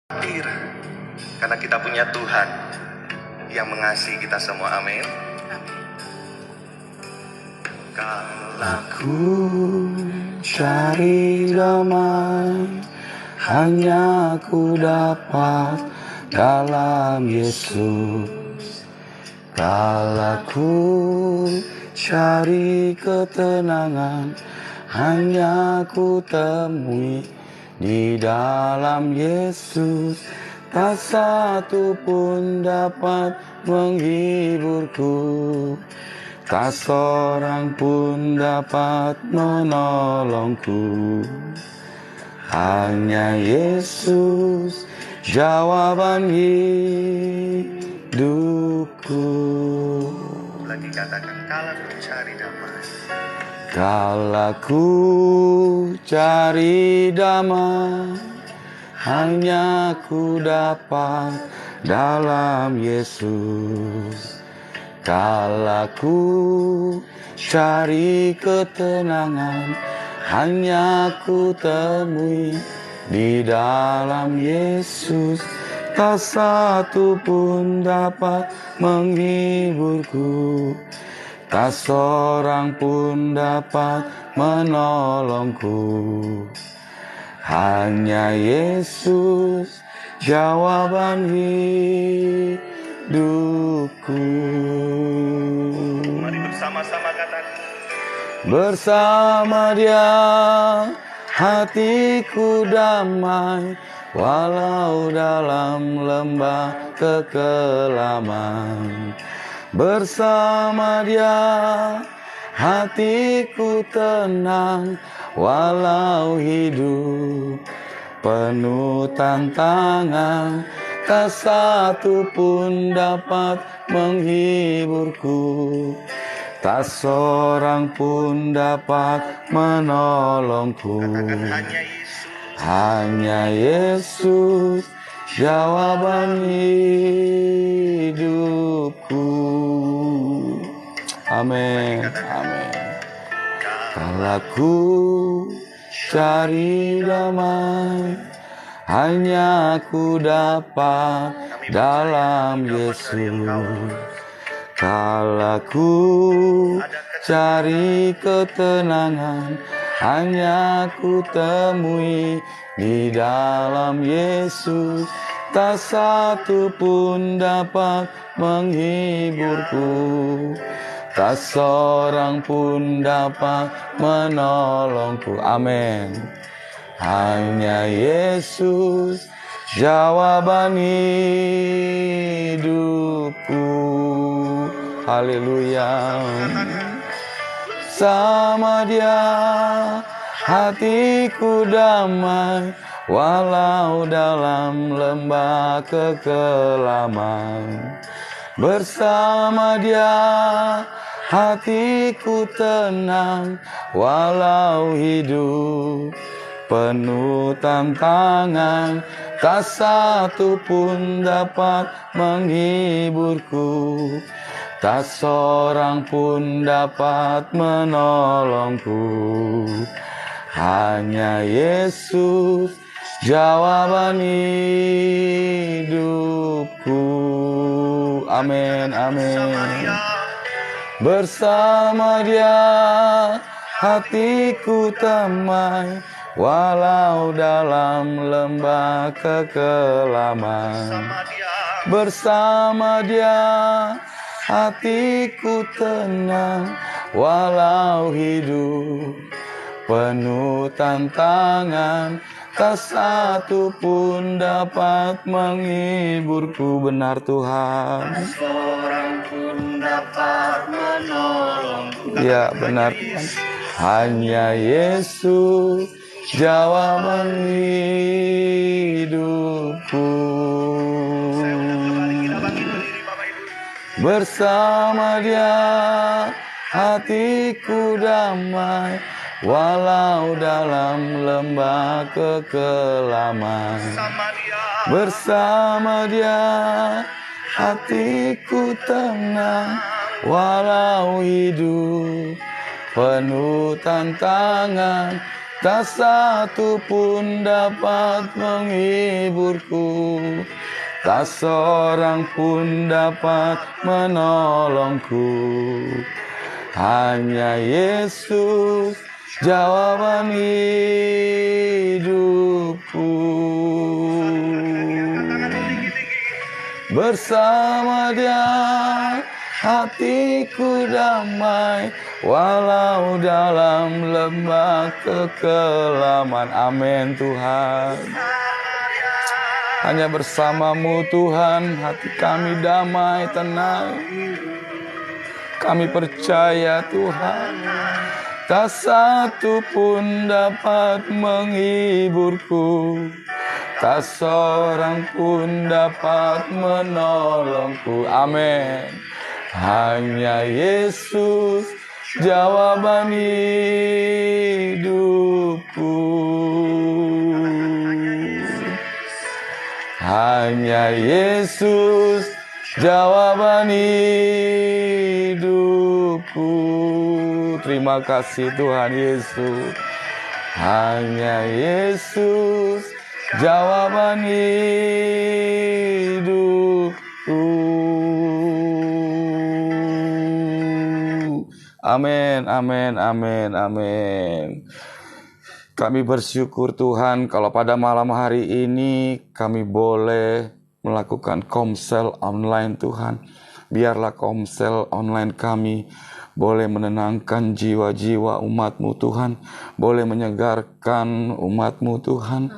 Hadir karena kita punya Tuhan yang mengasihi kita semua. Amin. Kalau Ku cari damai, hanya ku dapat dalam Yesus. Kala ku cari ketenangan, hanya ku temui di dalam Yesus. Tak satu pun dapat menghiburku, tak seorang pun dapat menolongku. Hanya Yesus jawaban hidupku. lagi katakan, kala ku cari damai, Kala ku cari damai, hanya ku dapat dalam Yesus. Kala ku cari ketenangan, hanya ku temui di dalam Yesus. Tak satu pun dapat menghiburku, tak seorang pun dapat menolongku. Hanya Yesus jawaban hidupku. mari bersama-sama katakan, Bersama Dia hatiku damai, walau dalam lembah kekelaman. Bersama Dia hatiku tenang, walau hidup penuh tantangan. Tak satu pun dapat menghiburku, tak seorang pun dapat menolongku. hanya Yesus, Hanya Yesus jawaban hidupku. Amin. Amin. Kala ku cari damai, hanya ku dapat dalam Yesus. Kala ku cari ketenangan, hanya ku temui di dalam Yesus. Tak satu pun dapat menghiburku, tak seorang pun dapat menolongku. Amin. Hanya Yesus jawaban hidupku. Haleluya. Sama Dia hatiku damai, walau dalam lembah kekelaman. Bersama Dia hatiku tenang, walau hidup penuh tantangan. Tak satu pun dapat menghiburku, tak seorang pun dapat menolongku. Hanya Yesus jawaban hidupku. Amin, amin. Bersama Dia hatiku damai, walau dalam lembah kekelaman. Bersama Dia hatiku tenang, walau hidup penuh tantangan. Tak satu pun dapat menghiburku. Benar Tuhan. seorang pun dapat menolongku. Ya benar Tuhan. Hanya Yesus jawaban hidupku. Bersama Dia hatiku damai, walau dalam lembah kekelaman. Bersama Dia hatiku tenang, walau hidup penuh tantangan. tak satu pun dapat menghiburku, tak seorang pun dapat menolongku. Hanya Yesus jawaban hidupku. Bersama Dia hatiku damai, walau dalam lembah kekelaman. Amin Tuhan. Hanya bersama-Mu Tuhan, hati kami damai, tenang. Kami percaya Tuhan, tak satu pun dapat menghiburku, tak seorang pun dapat menolongku. Amin. Hanya Yesus jawaban hidupku. Hanya Yesus jawaban hidupku. Terima kasih Tuhan Yesus. Hanya Yesus jawaban hidupku. Amin, amin, amin, amin. Kami bersyukur Tuhan kalau pada malam hari ini kami boleh melakukan komsel online Tuhan. Biarlah komsel online kami boleh menenangkan jiwa-jiwa umat-Mu Tuhan, boleh menyegarkan umat-Mu Tuhan.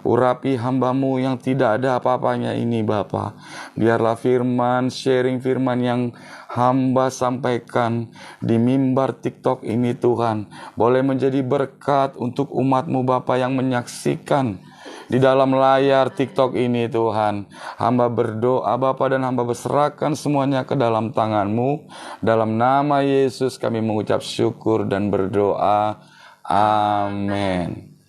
Urapi hamba-Mu yang tidak ada apa-apanya ini Bapa. Biarlah firman, sharing firman yang hamba sampaikan di mimbar TikTok ini Tuhan, boleh menjadi berkat untuk umat-Mu Bapa yang menyaksikan di dalam layar TikTok ini Tuhan. Hamba berdoa Bapa dan hamba berserahkan semuanya ke dalam tangan-Mu. Dalam nama Yesus kami mengucap syukur dan berdoa. Amin.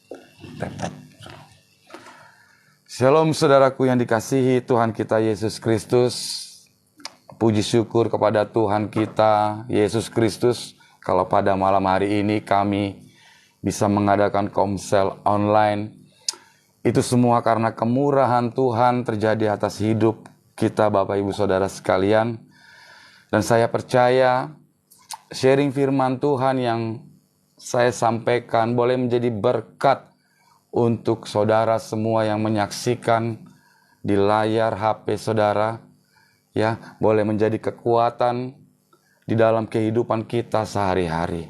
Shalom saudaraku yang dikasihi Tuhan kita Yesus Kristus. Puji syukur kepada Tuhan kita Yesus Kristus kalau pada malam hari ini kami bisa mengadakan komsel online. Itu semua karena kemurahan Tuhan terjadi atas hidup kita Bapak Ibu Saudara sekalian. Dan saya percaya sharing firman Tuhan yang saya sampaikan boleh menjadi berkat untuk saudara semua yang menyaksikan di layar HP saudara. Ya, boleh menjadi kekuatan di dalam kehidupan kita sehari-hari.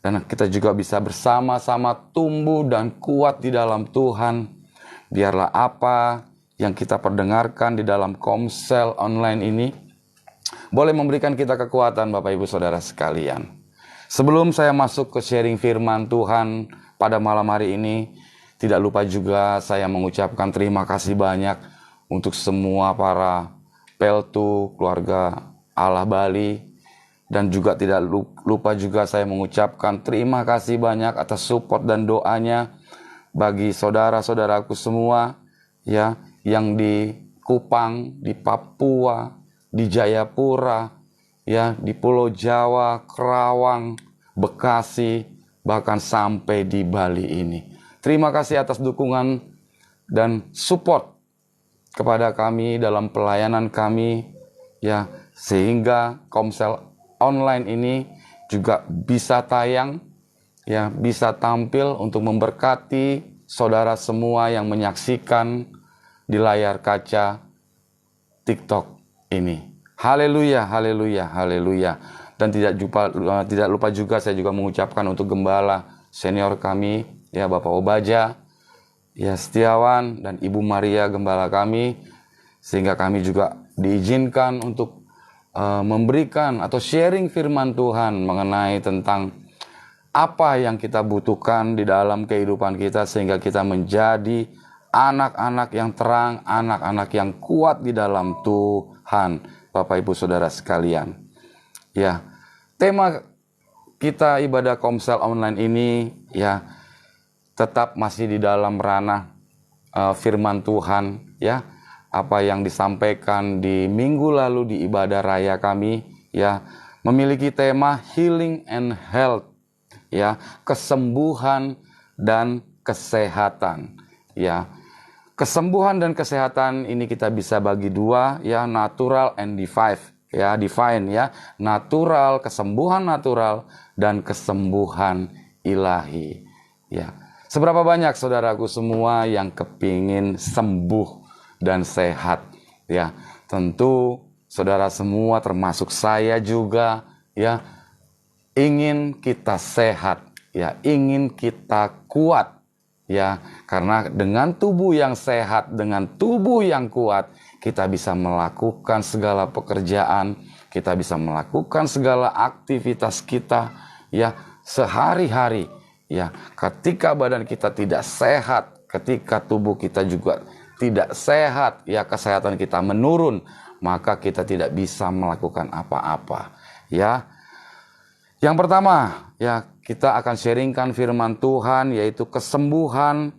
Dan kita juga bisa bersama-sama tumbuh dan kuat di dalam Tuhan. Biarlah apa yang kita perdengarkan di dalam komsel online ini boleh memberikan kita kekuatan Bapak Ibu Saudara sekalian. Sebelum saya masuk ke sharing firman Tuhan pada malam hari ini, tidak lupa juga saya mengucapkan terima kasih banyak untuk semua para Peltu, keluarga Allah Bali, dan juga tidak lupa juga saya mengucapkan terima kasih banyak atas support dan doanya bagi saudara-saudaraku semua ya yang di Kupang, di Papua, di Jayapura, ya di Pulau Jawa, Kerawang, Bekasi, bahkan sampai di Bali ini. Terima kasih atas dukungan dan support kepada kami dalam pelayanan kami ya, sehingga komsel online ini juga bisa tayang ya, bisa tampil untuk memberkati saudara semua yang menyaksikan di layar kaca TikTok ini. Haleluya, haleluya, haleluya. Dan tidak lupa juga saya juga mengucapkan untuk gembala senior kami ya, Bapak Obaja ya Setiawan dan Ibu Maria gembala kami, sehingga kami juga diizinkan untuk memberikan atau sharing firman Tuhan mengenai tentang apa yang kita butuhkan di dalam kehidupan kita sehingga kita menjadi anak-anak yang terang, anak-anak yang kuat di dalam Tuhan, Bapak Ibu Saudara sekalian. Ya, tema kita ibadah komsel online ini ya tetap masih di dalam ranah firman Tuhan ya. Apa yang disampaikan di minggu lalu di ibadah raya kami ya memiliki tema healing and health ya, kesembuhan dan kesehatan. Ya, kesembuhan dan kesehatan ini kita bisa bagi dua, ya, natural and divine, ya, natural, kesembuhan natural dan kesembuhan ilahi. Ya, seberapa banyak saudaraku semua yang kepingin sembuh dan sehat? Ya, tentu saudara semua termasuk saya juga, ya, ingin kita sehat, ya, ingin kita kuat. Ya, karena dengan tubuh yang sehat, dengan tubuh yang kuat, kita bisa melakukan segala pekerjaan, kita bisa melakukan segala aktivitas kita, ya, sehari-hari. Ya, ketika badan kita tidak sehat, ketika tubuh kita juga tidak sehat, ya, kesehatan kita menurun, maka kita tidak bisa melakukan apa-apa. Ya, yang pertama, ya, kita akan sharingkan firman Tuhan, yaitu kesembuhan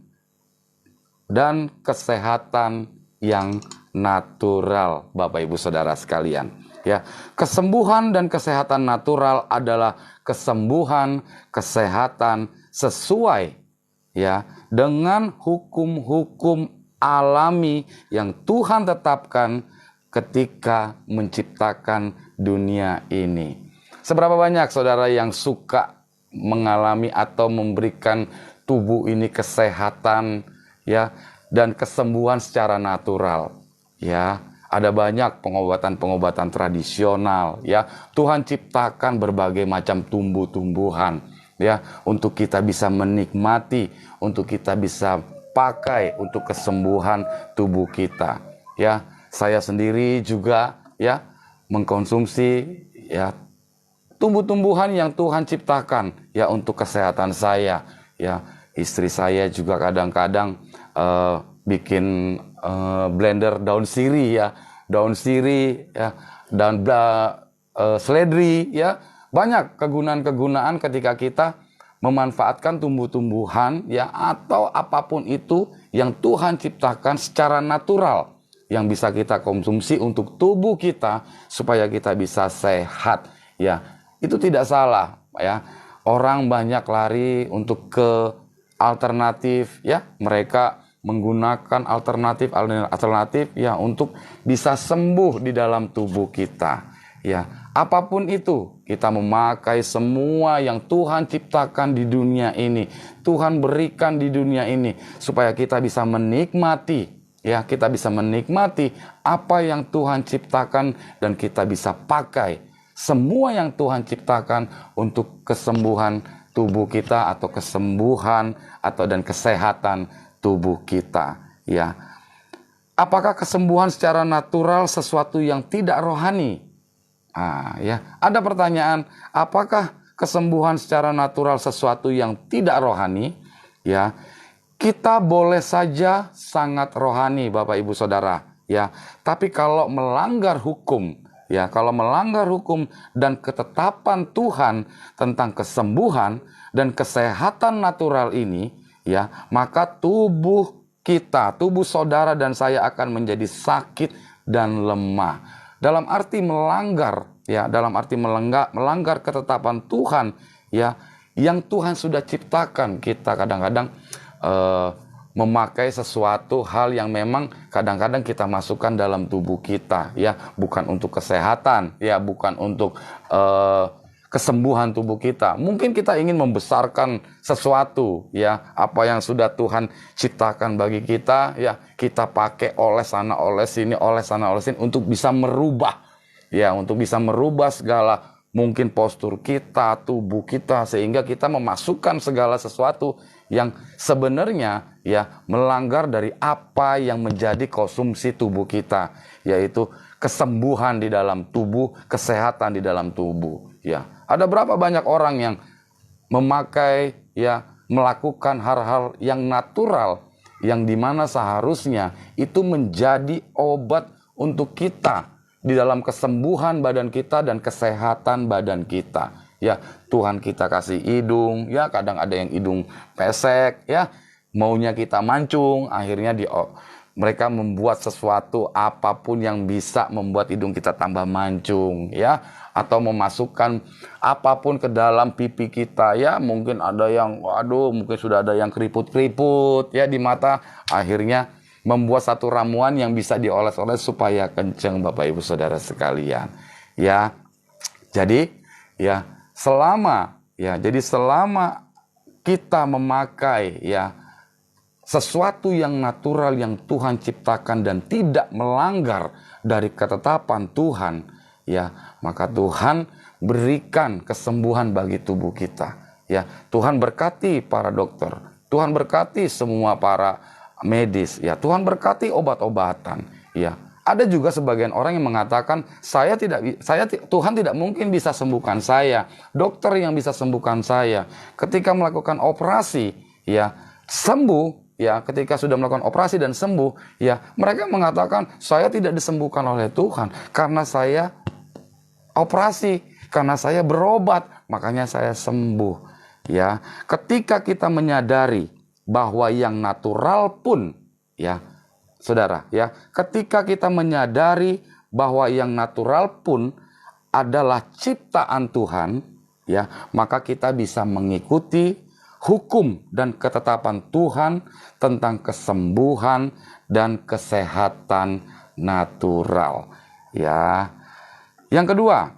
dan kesehatan yang natural, Bapak Ibu Saudara sekalian. Ya, kesembuhan dan kesehatan natural adalah kesembuhan, kesehatan sesuai, ya, dengan hukum-hukum alami yang Tuhan tetapkan ketika menciptakan dunia ini. Seberapa banyak saudara yang suka mengalami atau memberikan tubuh ini kesehatan, ya, dan kesembuhan secara natural? Ya, ada banyak pengobatan-pengobatan tradisional, ya. Tuhan ciptakan berbagai macam tumbuh-tumbuhan, ya, untuk kita bisa menikmati, untuk kita bisa pakai untuk kesembuhan tubuh kita. Ya, saya sendiri juga, ya, mengkonsumsi, ya, tumbuh-tumbuhan yang Tuhan ciptakan, ya, untuk kesehatan saya. Ya, istri saya juga kadang-kadang bikin blender daun sirih, ya, daun sirih, ya, dan seledri, ya. Banyak kegunaan-kegunaan ketika kita memanfaatkan tumbuh-tumbuhan, ya, atau apapun itu yang Tuhan ciptakan secara natural, yang bisa kita konsumsi untuk tubuh kita supaya kita bisa sehat. Ya, itu tidak salah, ya. Orang banyak lari untuk ke alternatif, ya. Mereka menggunakan alternatif, ya, untuk bisa sembuh di dalam tubuh kita. Ya, apapun itu, kita memakai semua yang Tuhan ciptakan di dunia ini, Tuhan berikan di dunia ini, supaya kita bisa menikmati, ya, kita bisa menikmati apa yang Tuhan ciptakan dan kita bisa pakai semua yang Tuhan ciptakan untuk kesembuhan tubuh kita atau kesembuhan atau dan kesehatan tubuh kita. Ya, apakah kesembuhan secara natural sesuatu yang tidak rohani? Ya, ada pertanyaan, apakah kesembuhan secara natural sesuatu yang tidak rohani? Ya, kita boleh saja sangat rohani, Bapak Ibu Saudara. Ya, tapi kalau melanggar hukum, ya, kalau melanggar hukum dan ketetapan Tuhan tentang kesembuhan dan kesehatan natural ini, ya, maka tubuh kita, tubuh saudara dan saya akan menjadi sakit dan lemah. Dalam arti melanggar, ya, dalam arti melanggar ketetapan Tuhan, ya, yang Tuhan sudah ciptakan. Kita kadang-kadang memakai sesuatu hal yang memang kadang-kadang kita masukkan dalam tubuh kita, ya, bukan untuk kesehatan, ya, bukan untuk kesembuhan tubuh kita. Mungkin kita ingin membesarkan sesuatu, ya, apa yang sudah Tuhan ciptakan bagi kita, ya, kita pakai oleh sana, oleh sini, oleh sana, oleh sini untuk bisa merubah, ya, untuk bisa merubah segala mungkin postur kita, tubuh kita, sehingga kita memasukkan segala sesuatu yang sebenarnya, ya, melanggar dari apa yang menjadi konsumsi tubuh kita, yaitu kesembuhan di dalam tubuh, kesehatan di dalam tubuh. Ya, ada berapa banyak orang yang memakai, ya, melakukan hal-hal yang natural, yang dimana seharusnya itu menjadi obat untuk kita di dalam kesembuhan badan kita dan kesehatan badan kita. Ya, Tuhan kita kasih hidung, ya, kadang ada yang hidung pesek, ya, maunya kita mancung, akhirnya Mereka membuat sesuatu apapun yang bisa membuat hidung kita tambah mancung, ya, atau memasukkan apapun ke dalam pipi kita, ya. Mungkin ada yang, mungkin sudah ada yang keriput-keriput, ya, di mata. Akhirnya membuat satu ramuan yang bisa dioles-oles supaya kenceng, Bapak Ibu Saudara sekalian, ya. Jadi, selama kita memakai, sesuatu yang natural yang Tuhan ciptakan dan tidak melanggar dari ketetapan Tuhan, maka Tuhan berikan kesembuhan bagi tubuh kita, Tuhan berkati para dokter, Tuhan berkati semua para medis, Tuhan berkati obat-obatan, Ada juga sebagian orang yang mengatakan Tuhan tidak mungkin bisa sembuhkan saya, dokter yang bisa sembuhkan saya. Ketika melakukan operasi, sembuh. Ketika sudah melakukan operasi dan sembuh, mereka mengatakan saya tidak disembuhkan oleh Tuhan karena saya operasi, karena saya berobat, makanya saya sembuh. Ketika kita menyadari bahwa yang natural pun, saudara, ketika kita menyadari bahwa yang natural pun adalah ciptaan Tuhan, maka kita bisa mengikuti hukum dan ketetapan Tuhan tentang kesembuhan dan kesehatan natural. Yang kedua,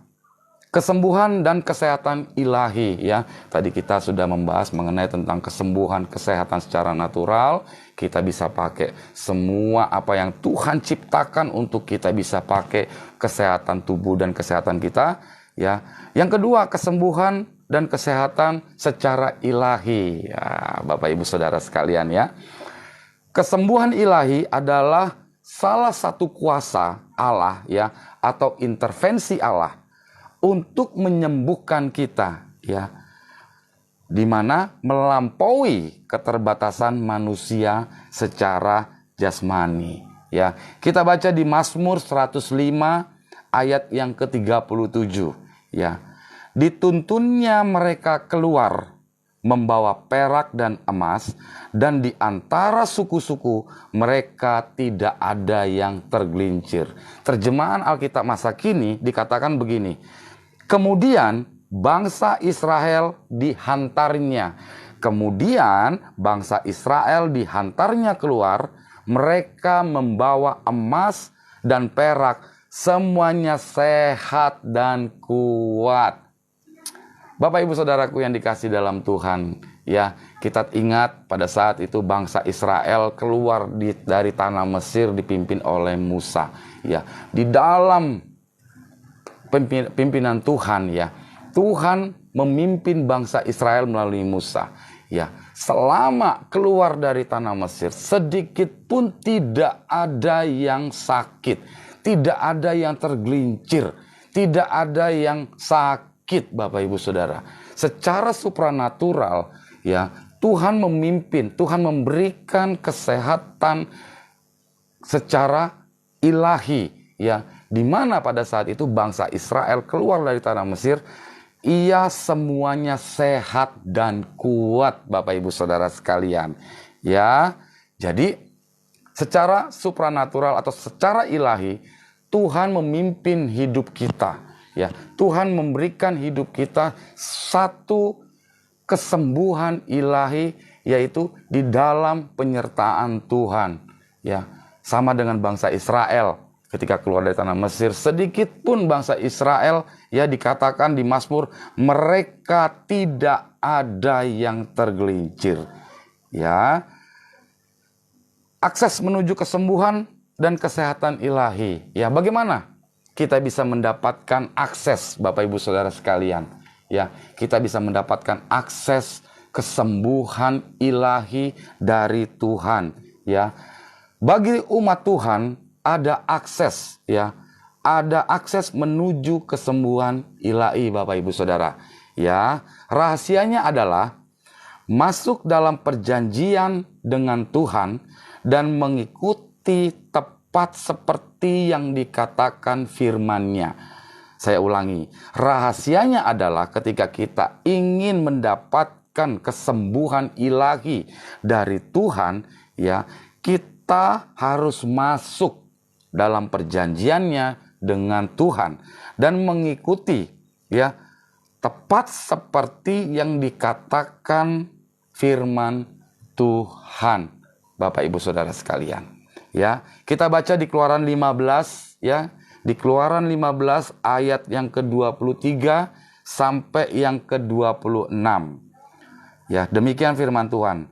kesembuhan dan kesehatan ilahi. Tadi kita sudah membahas mengenai tentang kesembuhan, kesehatan secara natural. Kita bisa pakai semua apa yang Tuhan ciptakan untuk kita bisa pakai kesehatan tubuh dan kesehatan kita. Yang kedua, kesembuhan dan kesehatan secara ilahi, Bapak Ibu Saudara sekalian, kesembuhan ilahi adalah salah satu kuasa Allah, atau intervensi Allah untuk menyembuhkan kita, di mana melampaui keterbatasan manusia secara jasmani. Kita baca di Mazmur 105 ayat yang ke-37, Dituntunnya mereka keluar membawa perak dan emas, dan di antara suku-suku mereka tidak ada yang tergelincir. Terjemahan Alkitab masa kini dikatakan begini, kemudian bangsa Israel dihantarnya. Kemudian bangsa Israel dihantarnya keluar, mereka membawa emas dan perak, semuanya sehat dan kuat. Bapak Ibu Saudaraku yang dikasih dalam Tuhan, kita ingat pada saat itu bangsa Israel keluar dari tanah Mesir dipimpin oleh Musa, di dalam pimpinan Tuhan, Tuhan memimpin bangsa Israel melalui Musa, selama keluar dari tanah Mesir, sedikit pun tidak ada yang sakit, tidak ada yang tergelincir, tidak ada yang sakit, Bapak Ibu Saudara. Secara supranatural, Tuhan memimpin, Tuhan memberikan kesehatan secara ilahi, di mana pada saat itu bangsa Israel keluar dari tanah Mesir, ia semuanya sehat dan kuat, Bapak Ibu Saudara sekalian. Jadi secara supranatural atau secara ilahi, Tuhan memimpin hidup kita. Tuhan memberikan hidup kita satu kesembuhan ilahi, yaitu di dalam penyertaan Tuhan. Sama dengan bangsa Israel ketika keluar dari tanah Mesir, sedikit pun bangsa Israel, dikatakan di Mazmur, mereka tidak ada yang tergelincir. Akses menuju kesembuhan dan kesehatan ilahi. Bagaimana kita bisa mendapatkan akses, Bapak Ibu Saudara sekalian? Kita bisa mendapatkan akses kesembuhan ilahi dari Tuhan. Bagi umat Tuhan ada akses, ada akses menuju kesembuhan ilahi, Bapak Ibu Saudara. Rahasianya adalah masuk dalam perjanjian dengan Tuhan dan mengikuti tepat seperti yang dikatakan firman-Nya. Saya ulangi, rahasianya adalah ketika kita ingin mendapatkan kesembuhan ilahi dari Tuhan, kita harus masuk dalam perjanjiannya dengan Tuhan dan mengikuti ya tepat seperti yang dikatakan firman Tuhan. Bapak Ibu Saudara sekalian, ya. Kita baca di Keluaran 15 ya. Di Keluaran 15 ayat yang ke-23 sampai yang ke-26. Ya, demikian firman Tuhan.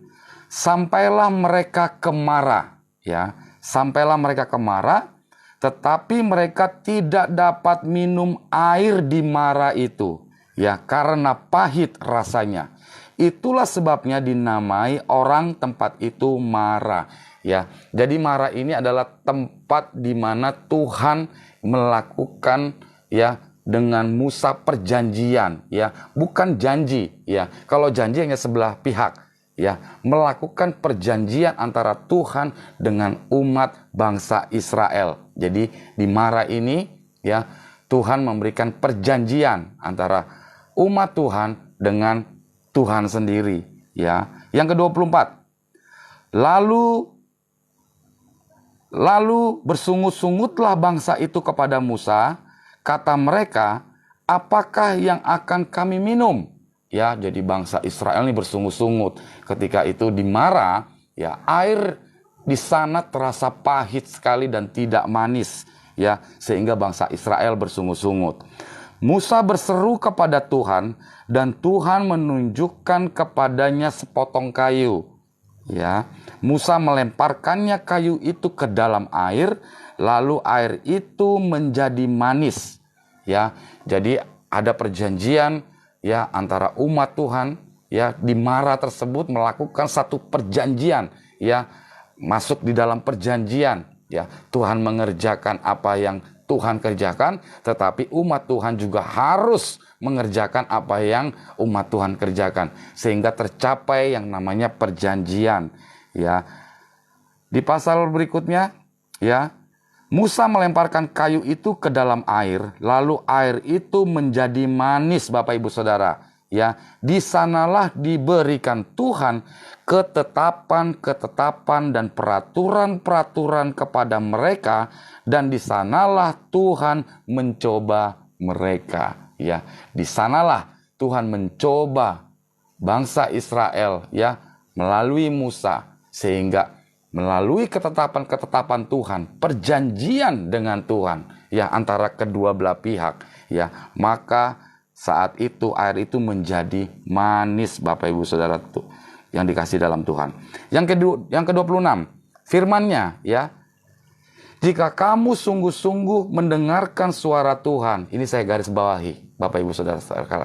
Sampailah mereka ke Mara, ya. Sampailah mereka ke Mara, tetapi mereka tidak dapat minum air di Mara itu, ya, karena pahit rasanya. Itulah sebabnya dinamai orang tempat itu Mara, ya. Jadi Mara ini adalah tempat di mana Tuhan melakukan ya dengan Musa perjanjian, ya, bukan janji, ya. Kalau janji hanya sebelah pihak, ya, melakukan perjanjian antara Tuhan dengan umat bangsa Israel. Jadi di Mara ini, ya, Tuhan memberikan perjanjian antara umat Tuhan dengan Tuhan sendiri, ya. Yang ke-24. Lalu bersungut-sungutlah bangsa itu kepada Musa, kata mereka, apakah yang akan kami minum? Ya, jadi bangsa Israel ini bersungut-sungut. Ketika itu di Mara, ya, air di sana terasa pahit sekali dan tidak manis, ya, sehingga bangsa Israel bersungut-sungut. Musa berseru kepada Tuhan dan Tuhan menunjukkan kepadanya sepotong kayu. Ya, Musa melemparkannya kayu itu ke dalam air, lalu air itu menjadi manis. Ya, jadi ada perjanjian ya antara umat Tuhan ya di Mara tersebut melakukan satu perjanjian ya, masuk di dalam perjanjian ya. Tuhan mengerjakan apa yang Tuhan kerjakan, tetapi umat Tuhan juga harus mengerjakan apa yang umat Tuhan kerjakan, sehingga tercapai yang namanya perjanjian ya. Di pasal berikutnya ya, Musa melemparkan kayu itu ke dalam air, lalu air itu menjadi manis, Bapak Ibu Saudara. Ya, di sanalah diberikan Tuhan ketetapan-ketetapan dan peraturan-peraturan kepada mereka, dan di sanalah Tuhan mencoba mereka. Ya, di sanalah Tuhan mencoba bangsa Israel ya melalui Musa, sehingga melalui ketetapan-ketetapan Tuhan, perjanjian dengan Tuhan ya antara kedua belah pihak ya, maka saat itu air itu menjadi manis, Bapak Ibu Saudara yang dikasih dalam Tuhan. Yang ke-26, firman-Nya ya. Jika kamu sungguh-sungguh mendengarkan suara Tuhan, ini saya garis bawahi, Bapak Ibu Saudara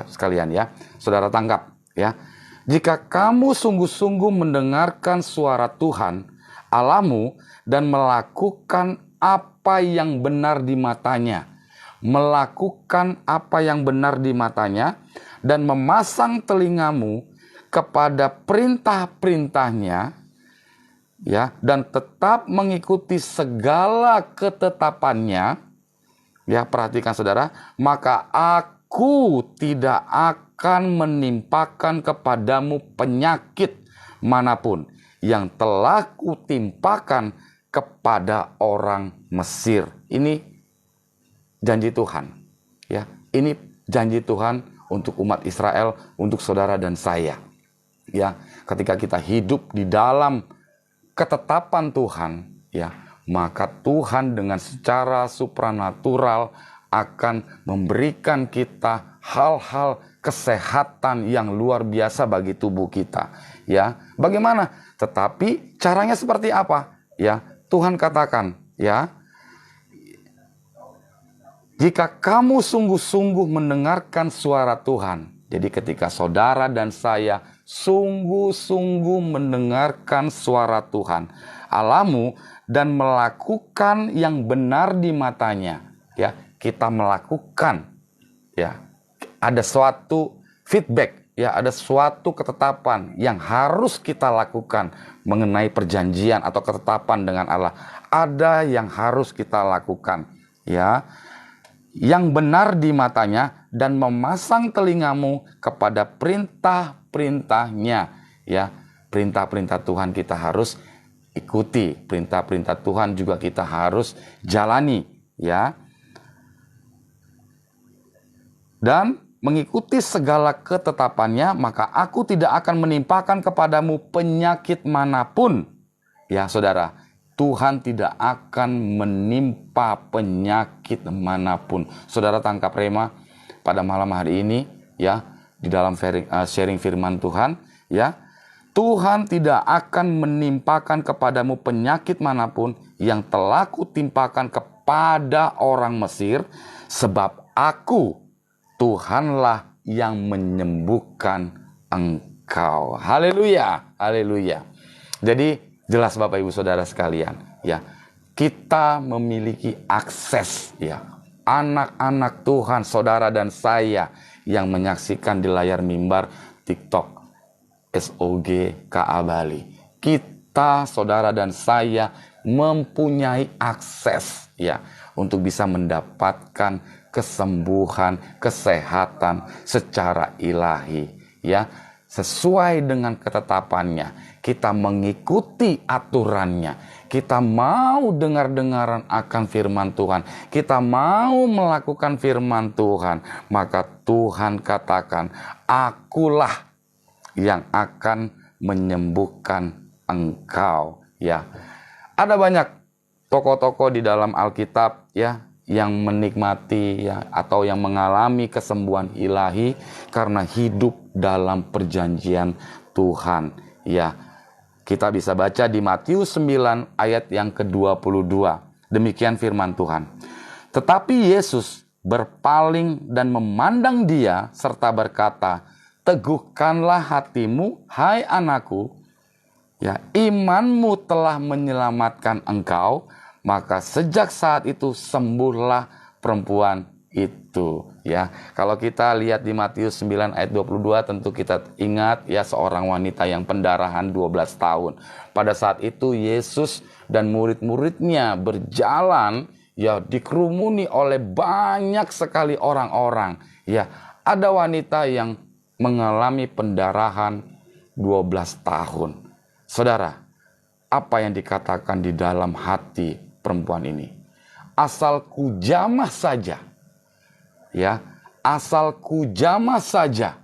sekalian ya. Saudara tangkap ya. Jika kamu sungguh-sungguh mendengarkan suara Tuhan Allahmu dan melakukan apa yang benar di matanya, melakukan apa yang benar di matanya, dan memasang telingamu kepada perintah-perintahnya, ya, dan tetap mengikuti segala ketetapannya, ya, perhatikan saudara, maka aku tidak akan menimpakan kepadamu penyakit manapun yang telah kutimpakan kepada orang Mesir. Ini janji Tuhan, ya. Ini janji Tuhan untuk umat Israel, untuk saudara dan saya. Ya, ketika kita hidup di dalam ketetapan Tuhan, ya, maka Tuhan dengan secara supranatural akan memberikan kita hal-hal kesehatan yang luar biasa bagi tubuh kita. Ya, bagaimana? Tetapi caranya seperti apa? Ya, Tuhan katakan, ya, jika kamu sungguh-sungguh mendengarkan suara Tuhan. Jadi ketika saudara dan saya sungguh-sungguh mendengarkan suara Tuhan Allahmu dan melakukan yang benar di matanya, ya, kita melakukan, ya, ada suatu feedback, ya, ada suatu ketetapan yang harus kita lakukan mengenai perjanjian atau ketetapan dengan Allah. Ada yang harus kita lakukan, ya, yang benar di matanya, dan memasang telingamu kepada perintah-perintahnya, ya. Perintah-perintah Tuhan kita harus ikuti perintah-perintah Tuhan juga kita harus jalani, ya. Dan mengikuti segala ketetapannya, maka aku tidak akan menimpakan kepadamu penyakit manapun. Ya, saudara, Tuhan tidak akan menimpa penyakit manapun. Saudara tangkap rema pada malam hari ini, ya, di dalam sharing firman Tuhan, ya. Tuhan tidak akan menimpakan kepadamu penyakit manapun yang telah kutimpakan kepada orang Mesir, sebab aku, Tuhanlah yang menyembuhkan engkau. Haleluya, haleluya. Jadi jelas Bapak Ibu Saudara sekalian, ya, kita memiliki akses, ya, anak-anak Tuhan, saudara dan saya yang menyaksikan di layar mimbar TikTok SOG KA Bali. Kita, saudara dan saya mempunyai akses, ya, untuk bisa mendapatkan kesembuhan, kesehatan secara ilahi, ya, sesuai dengan ketetapannya. Kita mengikuti aturannya. Kita mau dengar-dengaran akan firman Tuhan. Kita mau melakukan firman Tuhan. Maka Tuhan katakan, akulah yang akan menyembuhkan engkau, ya. Ada banyak tokoh-tokoh di dalam Alkitab, ya, yang menikmati, ya, atau yang mengalami kesembuhan ilahi karena hidup dalam perjanjian Tuhan, ya. Kita bisa baca di Matius 9 ayat yang ke-22. Demikian firman Tuhan. Tetapi Yesus berpaling dan memandang dia serta berkata, teguhkanlah hatimu, hai anakku, ya, imanmu telah menyelamatkan engkau. Maka sejak saat itu sembuhlah perempuan itu, ya. Kalau kita lihat di Matius 9 ayat 22, tentu kita ingat, ya, seorang wanita yang pendarahan 12 tahun. Pada saat itu Yesus dan murid-muridnya berjalan, ya, dikerumuni oleh banyak sekali orang-orang, ya. Ada wanita yang mengalami pendarahan 12 tahun. Saudara, apa yang dikatakan di dalam hati perempuan ini? Asal kujamah saja, ya, asal kujamah saja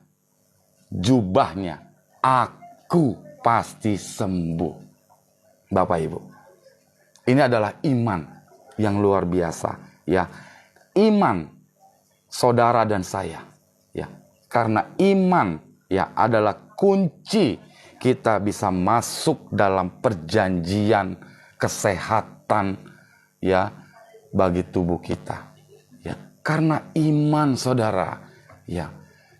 jubahnya, aku pasti sembuh. Bapak Ibu, ini adalah iman yang luar biasa, ya. Iman saudara dan saya, ya. Karena iman, ya, adalah kunci kita bisa masuk dalam perjanjian kesehatan, ya, bagi tubuh kita, ya. Karena iman, saudara, ya.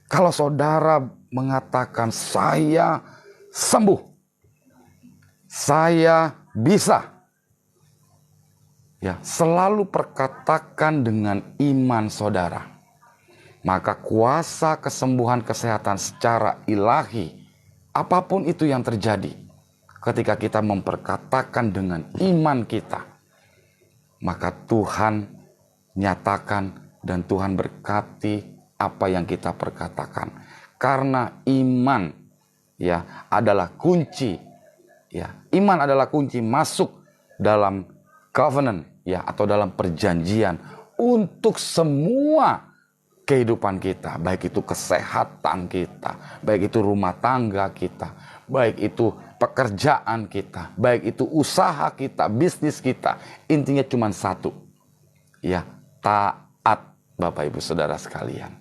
Kalau saudara mengatakan saya sembuh, saya bisa, ya, selalu perkatakan dengan iman saudara, maka kuasa kesembuhan kesehatan secara ilahi, apapun itu yang terjadi, ketika kita memperkatakan dengan iman kita, maka Tuhan nyatakan dan Tuhan berkati apa yang kita perkatakan. Karena iman, ya, adalah kunci, ya. Iman adalah kunci masuk dalam covenant, ya, atau dalam perjanjian untuk semua kehidupan kita, baik itu kesehatan kita, baik itu rumah tangga kita, baik itu pekerjaan kita, baik itu usaha kita, bisnis kita. Intinya cuma satu, ya, taat, Bapak Ibu Saudara sekalian.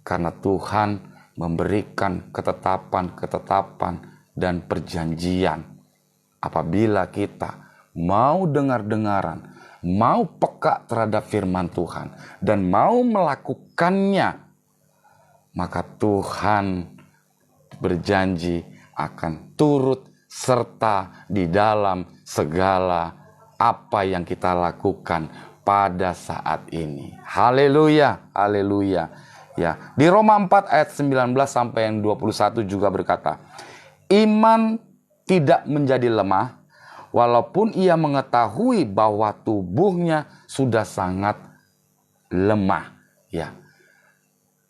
Karena Tuhan memberikan ketetapan-ketetapan dan perjanjian. Apabila kita mau dengar-dengaran, mau peka terhadap firman Tuhan, dan mau melakukannya, maka Tuhan berjanji akan turut serta di dalam segala apa yang kita lakukan pada saat ini. Haleluya, haleluya. Ya, di Roma 4 ayat 19 sampai yang 21 juga berkata, iman tidak menjadi lemah, walaupun ia mengetahui bahwa tubuhnya sudah sangat lemah. Ya.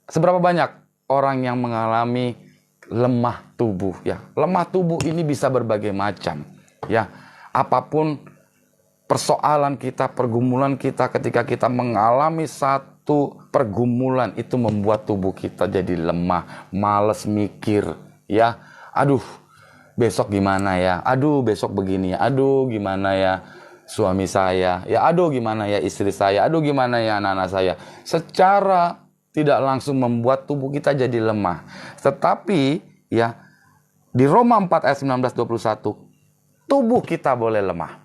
Seberapa banyak orang yang mengalami lemah tubuh, ya. Lemah tubuh ini bisa berbagai macam, ya. apapun persoalan kita, pergumulan kita, ketika kita mengalami satu pergumulan, itu membuat tubuh kita jadi lemah, males mikir, ya. Aduh, besok gimana ya? Aduh, besok begini ya. Aduh, gimana ya suami saya? Ya, aduh, gimana ya istri saya? Aduh, gimana ya anak-anak saya? Secara tidak langsung membuat tubuh kita jadi lemah. Tetapi, ya, di Roma 4 ayat 19-21, tubuh kita boleh lemah.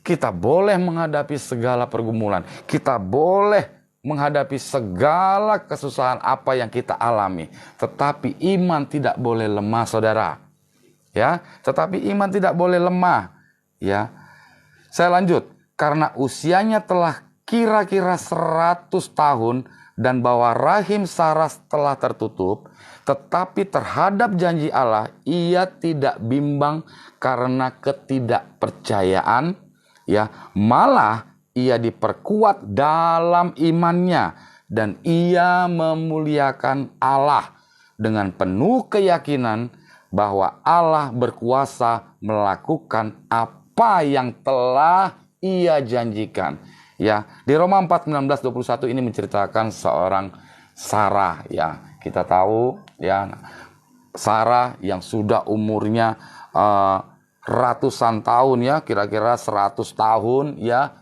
Kita boleh menghadapi segala pergumulan. Kita boleh menghadapi segala kesusahan apa yang kita alami. Tetapi iman tidak boleh lemah, saudara. Ya, tetapi iman tidak boleh lemah. Ya, saya lanjut. Karena usianya telah kira-kira 100 tahun dan bahwa rahim Sarah telah tertutup, tetapi terhadap janji Allah ia tidak bimbang karena ketidakpercayaan, ya, malah ia diperkuat dalam imannya dan ia memuliakan Allah dengan penuh keyakinan bahwa Allah berkuasa melakukan apa yang telah ia janjikan. Ya, di Roma 4, 19-21 ini menceritakan seorang Sarah, ya. Kita tahu, ya, Sarah yang sudah umurnya ratusan tahun, ya, kira-kira 100 tahun, ya.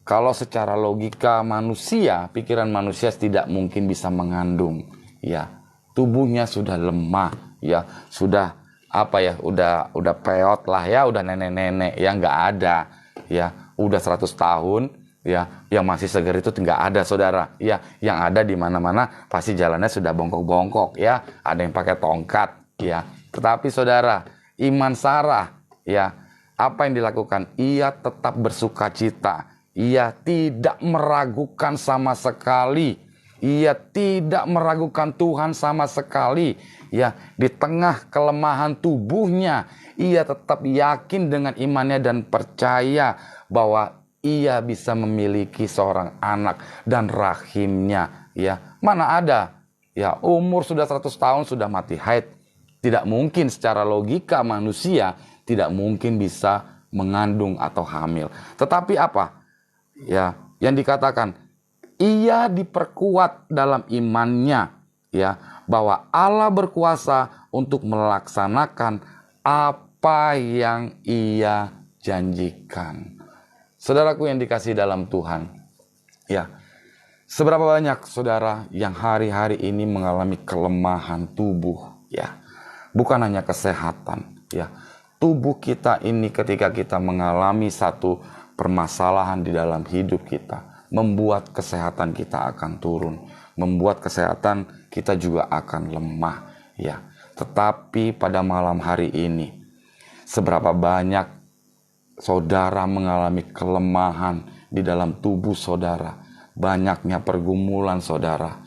Kalau secara logika manusia, pikiran manusia tidak mungkin bisa mengandung, ya. Tubuhnya sudah lemah, ya, sudah apa ya, udah peot lah, ya, udah nenek-nenek, ya, nggak ada, ya, udah 100 tahun, ya, yang masih segar itu nggak ada, saudara, ya, yang ada di mana-mana pasti jalannya sudah bongkok-bongkok, ya, ada yang pakai tongkat, ya. Tetapi saudara, iman Sarah, ya, apa yang dilakukan? Ia tetap bersukacita, ia tidak meragukan sama sekali, ia tidak meragukan Tuhan sama sekali, ya. Di tengah kelemahan tubuhnya, ia tetap yakin dengan imannya dan percaya bahwa ia bisa memiliki seorang anak dan rahimnya, ya. Mana ada, ya, umur sudah 100 tahun sudah mati haid. Tidak mungkin secara logika manusia tidak mungkin bisa mengandung atau hamil. Tetapi apa? Ya, yang dikatakan ia diperkuat dalam imannya, ya, bahwa Allah berkuasa untuk melaksanakan apa yang ia janjikan. Saudaraku yang dikasihi dalam Tuhan, ya, seberapa banyak saudara yang hari-hari ini mengalami kelemahan tubuh, ya, bukan hanya kesehatan, ya, tubuh kita ini ketika kita mengalami satu permasalahan di dalam hidup kita, membuat kesehatan kita akan turun, membuat kesehatan kita juga akan lemah, ya. Tetapi pada malam hari ini, seberapa banyak saudara mengalami kelemahan di dalam tubuh saudara, banyaknya pergumulan saudara.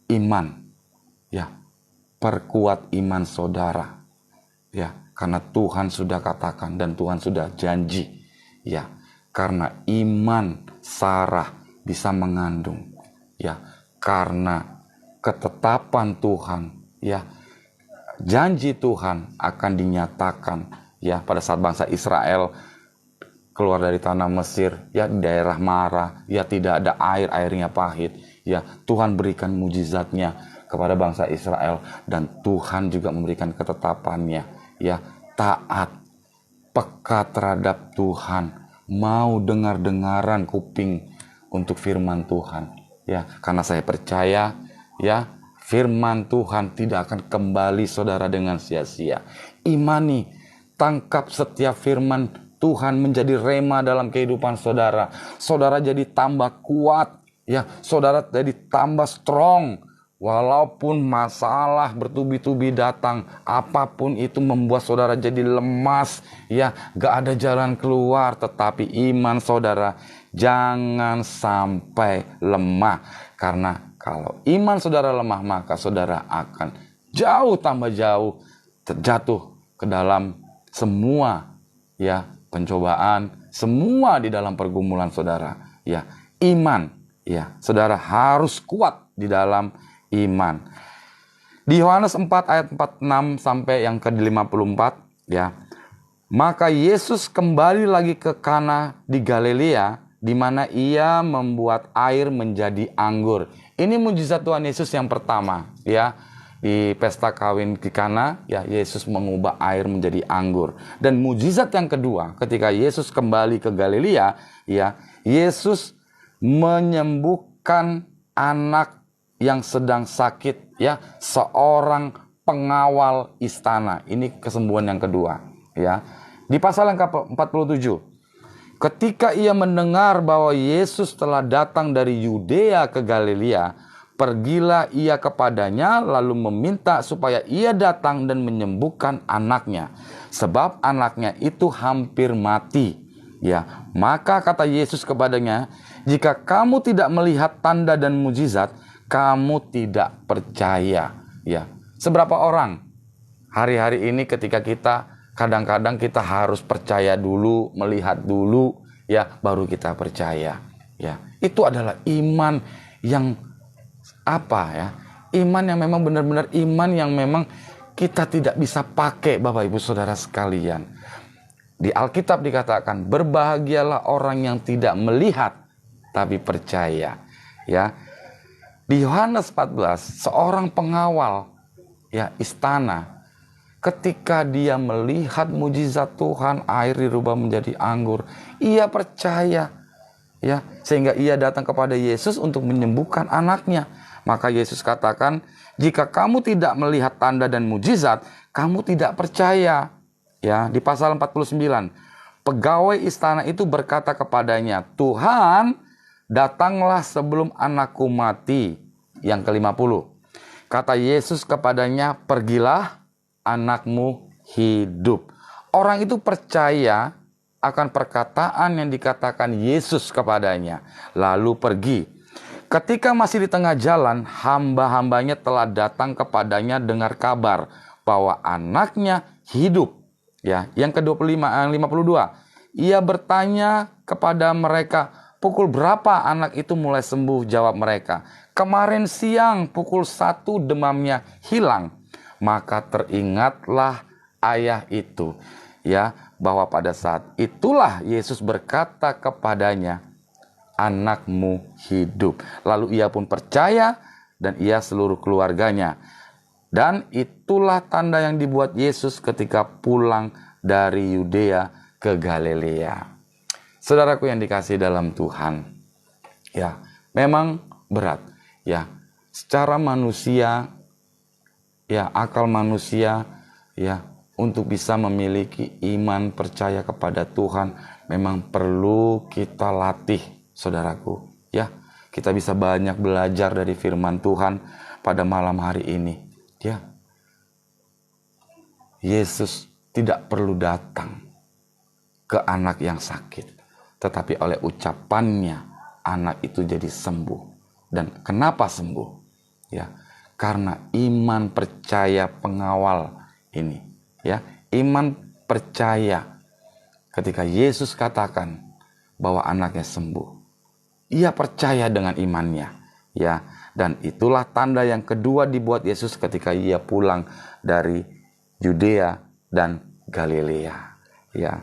Iman, ya, perkuat iman saudara, ya, karena Tuhan sudah katakan dan Tuhan sudah janji, ya, karena iman Sarah bisa mengandung, ya, karena ketetapan Tuhan, ya, janji Tuhan akan dinyatakan, ya, pada saat bangsa Israel keluar dari tanah Mesir, ya, di daerah Mara, ya, tidak ada air, airnya pahit, ya, Tuhan berikan mujizatnya kepada bangsa Israel dan Tuhan juga memberikan ketetapannya, ya, taat, peka terhadap Tuhan, mau dengar-dengaran kuping untuk firman Tuhan, ya, karena saya percaya, ya, firman Tuhan tidak akan kembali saudara dengan sia-sia. Imani, tangkap setiap firman Tuhan menjadi rema dalam kehidupan saudara. Saudara jadi tambah kuat, ya, saudara jadi tambah strong. Walaupun masalah bertubi-tubi datang, apapun itu membuat saudara jadi lemas, ya, gak ada jalan keluar. Tetapi iman saudara jangan sampai lemah. Karena kalau iman saudara lemah, maka saudara akan jauh tambah jauh terjatuh ke dalam semua, ya, pencobaan, semua di dalam pergumulan saudara, ya. Iman, ya, saudara harus kuat di dalam iman. Di Yohanes 4 ayat 46 sampai yang ke-54, ya, Maka Yesus kembali lagi ke Kana di Galilea, di mana ia membuat air menjadi anggur. Ini mujizat Tuhan Yesus yang pertama, ya. Di pesta kawin di Kana, ya, Yesus mengubah air menjadi anggur. Dan mujizat yang kedua, ketika Yesus kembali ke Galilea, ya, Yesus menyembuhkan anak yang sedang sakit, ya, seorang pengawal istana. Ini kesembuhan yang kedua, ya. Di pasal yang ke-47, ketika ia mendengar bahwa Yesus telah datang dari Yudea ke Galilea, pergilah ia kepadanya lalu meminta supaya ia datang dan menyembuhkan anaknya, sebab anaknya itu hampir mati. Ya, maka kata Yesus kepadanya, jika kamu tidak melihat tanda dan mujizat, kamu tidak percaya. Ya, seberapa orang hari-hari ini ketika kadang-kadang kita harus percaya dulu, melihat dulu, ya, baru kita percaya. Ya, itu adalah iman yang apa, ya? Iman yang memang benar-benar iman yang memang kita tidak bisa pakai, Bapak Ibu Saudara sekalian. Di Alkitab dikatakan, berbahagialah orang yang tidak melihat tapi percaya. Ya. Di Yohanes 14, seorang pengawal, ya, istana, ketika dia melihat mujizat Tuhan, air dirubah menjadi anggur, ia percaya, ya, sehingga ia datang kepada Yesus untuk menyembuhkan anaknya. Maka Yesus katakan, jika kamu tidak melihat tanda dan mujizat, kamu tidak percaya. Ya, di pasal 49, pegawai istana itu berkata kepadanya, Tuhan, datanglah sebelum anakku mati. Yang ke-50, kata Yesus kepadanya, pergilah, anakmu hidup. Orang itu percaya akan perkataan yang dikatakan Yesus kepadanya, lalu pergi. Ketika masih di tengah jalan, hamba-hambanya telah datang kepadanya dengar kabar bahwa anaknya hidup. Ya, yang ke-25, yang 52, ia bertanya kepada mereka, pukul berapa anak itu mulai sembuh? Jawab mereka, kemarin siang pukul 1 demamnya hilang. Maka teringatlah ayah itu, ya, bahwa pada saat itulah Yesus berkata kepadanya, anakmu hidup. Lalu ia pun percaya dan ia seluruh keluarganya. Dan itulah tanda yang dibuat Yesus ketika pulang dari Yudea ke Galilea. Saudaraku yang dikasihi dalam Tuhan, ya, memang berat, ya, secara manusia, ya, akal manusia, ya, untuk bisa memiliki iman percaya kepada Tuhan memang perlu kita latih, saudaraku. Ya, kita bisa banyak belajar dari firman Tuhan pada malam hari ini. Ya, Yesus tidak perlu datang ke anak yang sakit, tetapi oleh ucapannya anak itu jadi sembuh. Dan kenapa sembuh? Ya, karena iman percaya pengawal ini, ya, iman percaya ketika Yesus katakan bahwa anaknya sembuh, ia percaya dengan imannya, ya, dan itulah tanda yang kedua dibuat Yesus ketika ia pulang dari Yudea dan Galilea, ya.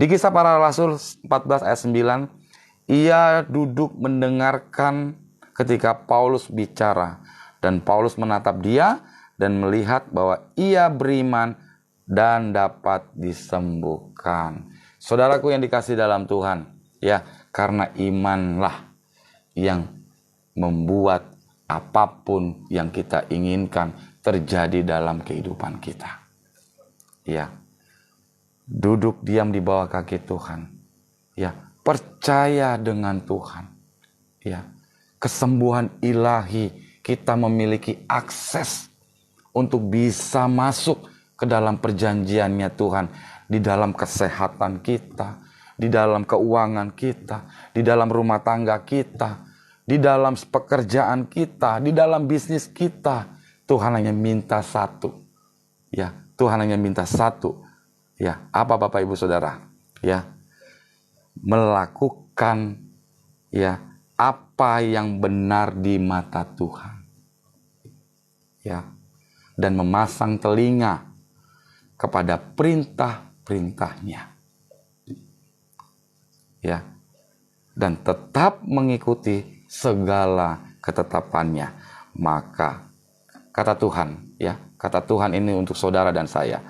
Di Kisah Para Rasul 14 ayat 9, ia duduk mendengarkan ketika Paulus bicara. Dan Paulus menatap dia dan melihat bahwa ia beriman dan dapat disembuhkan. Saudaraku yang dikasihi dalam Tuhan, ya, karena imanlah yang membuat apapun yang kita inginkan terjadi dalam kehidupan kita. Ya, duduk diam di bawah kaki Tuhan. Ya, percaya dengan Tuhan. Ya, kesembuhan ilahi, kita memiliki akses untuk bisa masuk ke dalam perjanjiannya Tuhan. Di dalam kesehatan kita, di dalam keuangan kita, di dalam rumah tangga kita, di dalam pekerjaan kita, di dalam bisnis kita. Tuhan hanya minta satu. Ya, Tuhan hanya minta satu. Ya, apa Bapak Ibu Saudara? Ya, melakukan, ya, apa yang benar di mata Tuhan, ya, dan memasang telinga kepada perintah perintahnya. Ya. Dan tetap mengikuti segala ketetapannya. Maka kata Tuhan, ya, kata Tuhan ini untuk saudara dan saya.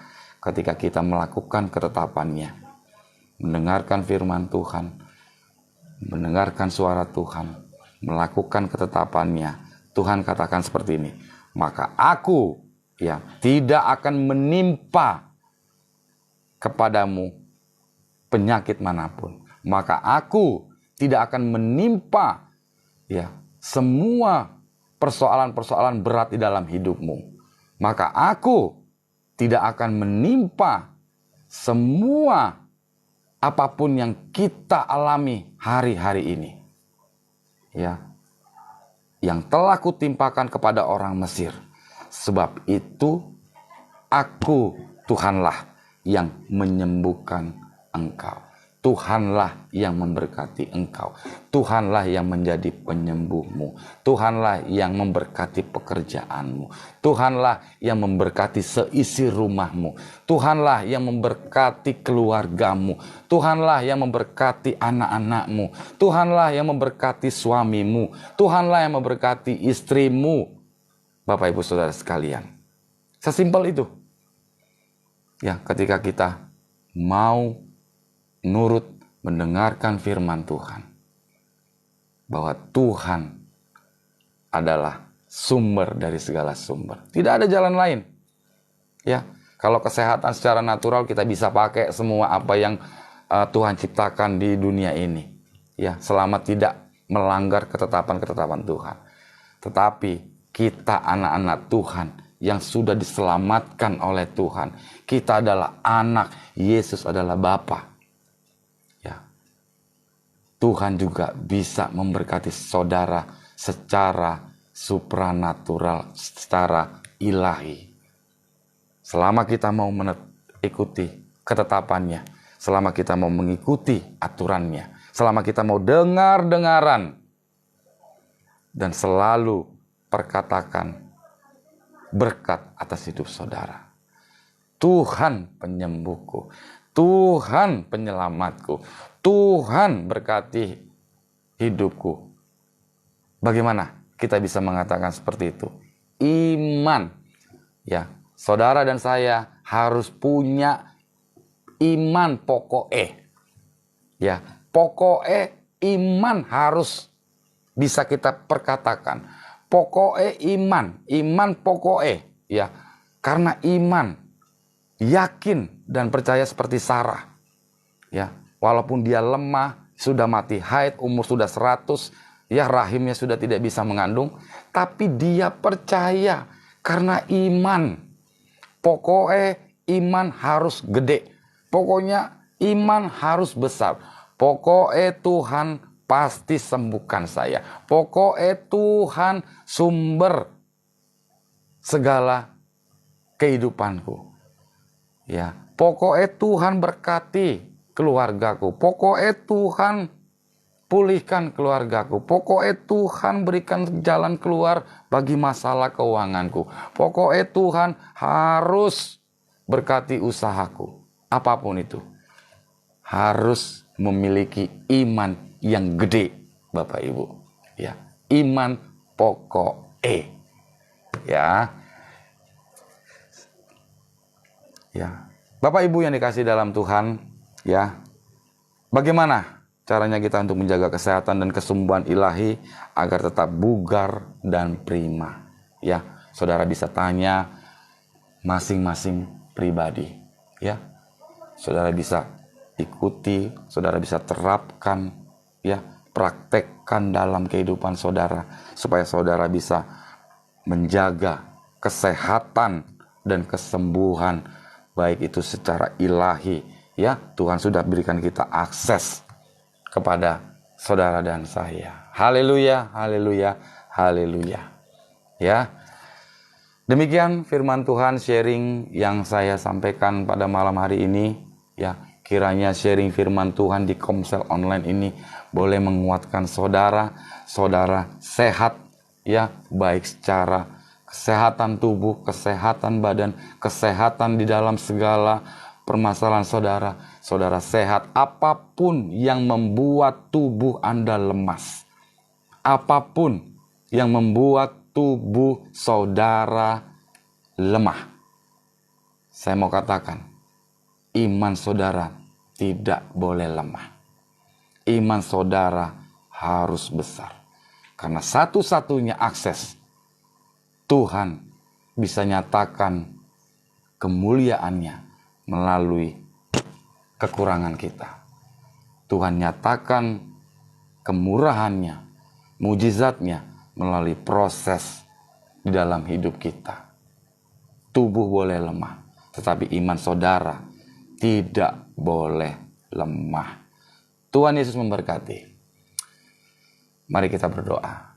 Ketika kita melakukan ketetapannya, mendengarkan firman Tuhan, mendengarkan suara Tuhan, melakukan ketetapannya, Tuhan katakan seperti ini, maka aku, ya, tidak akan menimpa kepadamu penyakit manapun. Maka aku tidak akan menimpa, ya, semua persoalan-persoalan berat di dalam hidupmu. Maka aku tidak akan menimpa semua apapun yang kita alami hari-hari ini. Ya. Yang telah kutimpakan kepada orang Mesir. Sebab itu aku, Tuhanlah, yang menyembuhkan engkau. Tuhanlah yang memberkati engkau. Tuhanlah yang menjadi penyembuhmu. Tuhanlah yang memberkati pekerjaanmu. Tuhanlah yang memberkati seisi rumahmu. Tuhanlah yang memberkati keluargamu. Tuhanlah yang memberkati anak-anakmu. Tuhanlah yang memberkati suamimu. Tuhanlah yang memberkati istrimu. Bapak Ibu Saudara sekalian. Sesimpel itu. Ya, ketika kita mau nurut mendengarkan firman Tuhan, bahwa Tuhan adalah sumber dari segala sumber. Tidak ada jalan lain. Ya, kalau kesehatan secara natural kita bisa pakai semua apa yang Tuhan ciptakan di dunia ini. Ya, selama tidak melanggar ketetapan-ketetapan Tuhan. Tetapi kita anak-anak Tuhan yang sudah diselamatkan oleh Tuhan. Kita adalah anak, Yesus adalah Bapa. Tuhan juga bisa memberkati saudara secara supranatural, secara ilahi. Selama kita mau mengikuti ketetapannya, selama kita mau mengikuti aturannya, selama kita mau dengar-dengaran, dan selalu perkatakan berkat atas hidup saudara. Tuhan penyembuhku, Tuhan penyelamatku, Tuhan berkati hidupku. Bagaimana kita bisa mengatakan seperti itu? Iman. Ya, saudara dan saya harus punya iman pokoknya. Ya, pokoknya iman harus bisa kita perkatakan. Pokoknya iman pokoknya. Ya, karena iman, yakin dan percaya seperti Sarah. Ya, walaupun dia lemah, sudah mati haid, umur sudah 100, ya rahimnya sudah tidak bisa mengandung, tapi dia percaya karena iman. Pokoknya iman harus gede. Pokoknya iman harus besar. Pokoknya Tuhan pasti sembuhkan saya. Pokoknya Tuhan sumber segala kehidupanku. Ya, pokoknya Tuhan berkati keluargaku. Pokoknya Tuhan pulihkan keluargaku. Pokoknya Tuhan berikan jalan keluar bagi masalah keuanganku. Pokoknya Tuhan harus berkati usahaku. Apapun itu. Harus memiliki iman yang gede, Bapak Ibu. Ya, iman pokoknya. Ya. Ya. Bapak Ibu yang dikasih dalam Tuhan, ya, bagaimana caranya kita untuk menjaga kesehatan dan kesembuhan ilahi agar tetap bugar dan prima? Ya, saudara bisa tanya masing-masing pribadi. Ya, saudara bisa ikuti, saudara bisa terapkan, ya, praktekkan dalam kehidupan saudara supaya saudara bisa menjaga kesehatan dan kesembuhan, baik itu secara ilahi. Ya, Tuhan sudah berikan kita akses kepada saudara dan saya. Haleluya, haleluya, haleluya. Ya, demikian firman Tuhan sharing yang saya sampaikan pada malam hari ini. Ya, kiranya sharing firman Tuhan di Komsel Online ini boleh menguatkan saudara, saudara sehat, ya, baik secara kesehatan tubuh, kesehatan badan, kesehatan di dalam segala permasalahan saudara, saudara sehat. Apapun yang membuat tubuh Anda lemas, apapun yang membuat tubuh saudara lemah, saya mau katakan, iman saudara tidak boleh lemah. Iman saudara harus besar. Karena satu-satunya akses Tuhan bisa nyatakan kemuliaannya melalui kekurangan kita. Tuhan nyatakan kemurahannya, mujizatnya melalui proses di dalam hidup kita. Tubuh boleh lemah, tetapi iman saudara tidak boleh lemah. Tuhan Yesus memberkati. Mari kita berdoa.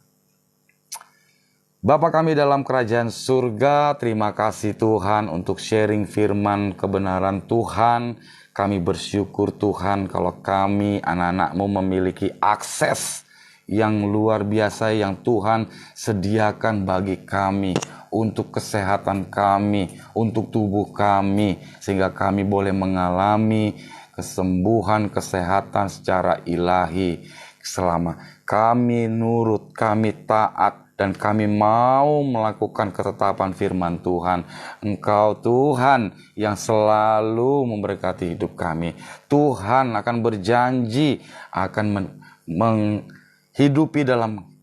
Bapa kami dalam kerajaan surga, terima kasih Tuhan untuk sharing firman kebenaran Tuhan. Kami bersyukur Tuhan kalau kami anak-anak-Mu memiliki akses yang luar biasa yang Tuhan sediakan bagi kami untuk kesehatan kami, untuk tubuh kami, sehingga kami boleh mengalami kesembuhan, kesehatan secara ilahi. Selama kami nurut, kami taat, dan kami mau melakukan ketetapan firman Tuhan. Engkau Tuhan yang selalu memberkati hidup kami. Tuhan akan berjanji akan menghidupi dalam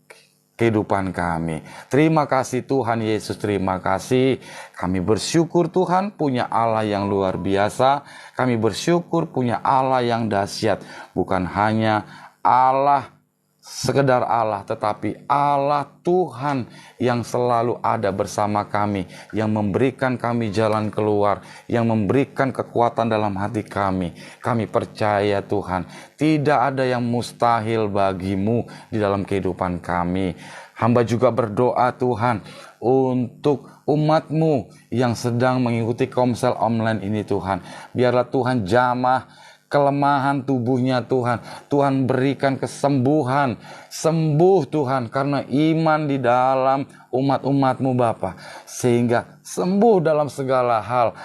kehidupan kami. Terima kasih Tuhan Yesus, terima kasih. Kami bersyukur Tuhan punya Allah yang luar biasa. Kami bersyukur punya Allah yang dahsyat. Bukan hanya Allah, sekedar Allah, tetapi Allah Tuhan yang selalu ada bersama kami, yang memberikan kami jalan keluar, yang memberikan kekuatan dalam hati kami. Kami percaya Tuhan, tidak ada yang mustahil bagimu di dalam kehidupan kami. Hamba juga berdoa Tuhan untuk umat-Mu yang sedang mengikuti komsel online ini Tuhan. Biarlah Tuhan jamah kelemahan tubuhnya Tuhan. Tuhan berikan kesembuhan. Sembuh Tuhan karena iman di dalam umat-umat-Mu Bapa. Sehingga sembuh dalam segala hal.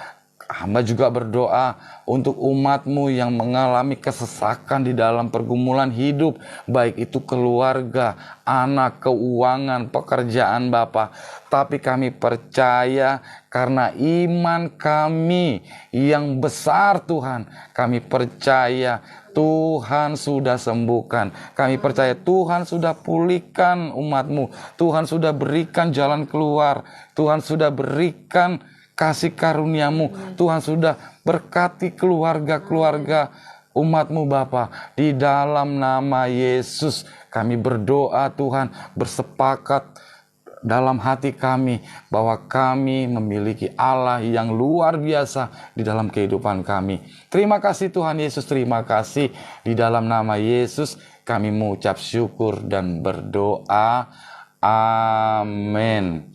Hamba juga berdoa untuk umat-Mu yang mengalami kesesakan di dalam pergumulan hidup. Baik itu keluarga, anak, keuangan, pekerjaan Bapa. Tapi kami percaya karena iman kami yang besar Tuhan. Kami percaya Tuhan sudah sembuhkan. Kami percaya Tuhan sudah pulihkan umat-Mu. Tuhan sudah berikan jalan keluar. Tuhan sudah berikan kasih karunia-Mu. Tuhan sudah berkati keluarga-keluarga umat-Mu Bapa. Di dalam nama Yesus kami berdoa Tuhan, bersepakat dalam hati kami bahwa kami memiliki Allah yang luar biasa di dalam kehidupan kami. Terima kasih Tuhan Yesus, terima kasih. Di dalam nama Yesus kami mengucap syukur dan berdoa. Amin.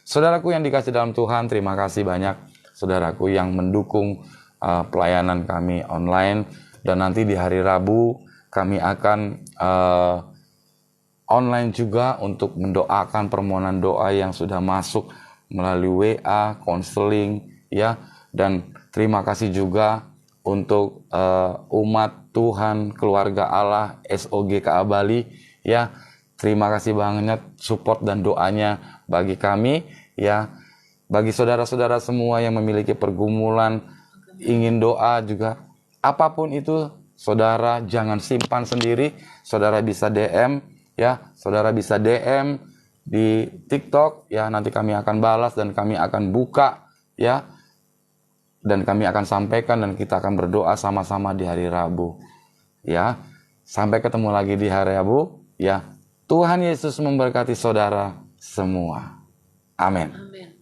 Saudaraku yang dikasih dalam Tuhan, terima kasih banyak saudaraku yang mendukung pelayanan kami online. Dan nanti di hari Rabu kami akan online juga untuk mendoakan permohonan doa yang sudah masuk melalui WA, konseling ya. Dan terima kasih juga untuk umat Tuhan, keluarga Allah, SOGKA Bali ya. Terima kasih banget support dan doanya bagi kami ya. Bagi saudara-saudara semua yang memiliki pergumulan, ingin doa juga, apapun itu, saudara jangan simpan sendiri. Saudara bisa DM ya, saudara bisa DM di TikTok ya, nanti kami akan balas dan kami akan buka ya. Dan kami akan sampaikan dan kita akan berdoa sama-sama di hari Rabu ya. Sampai ketemu lagi di hari Rabu ya. Tuhan Yesus memberkati saudara semua. Amin. Amin.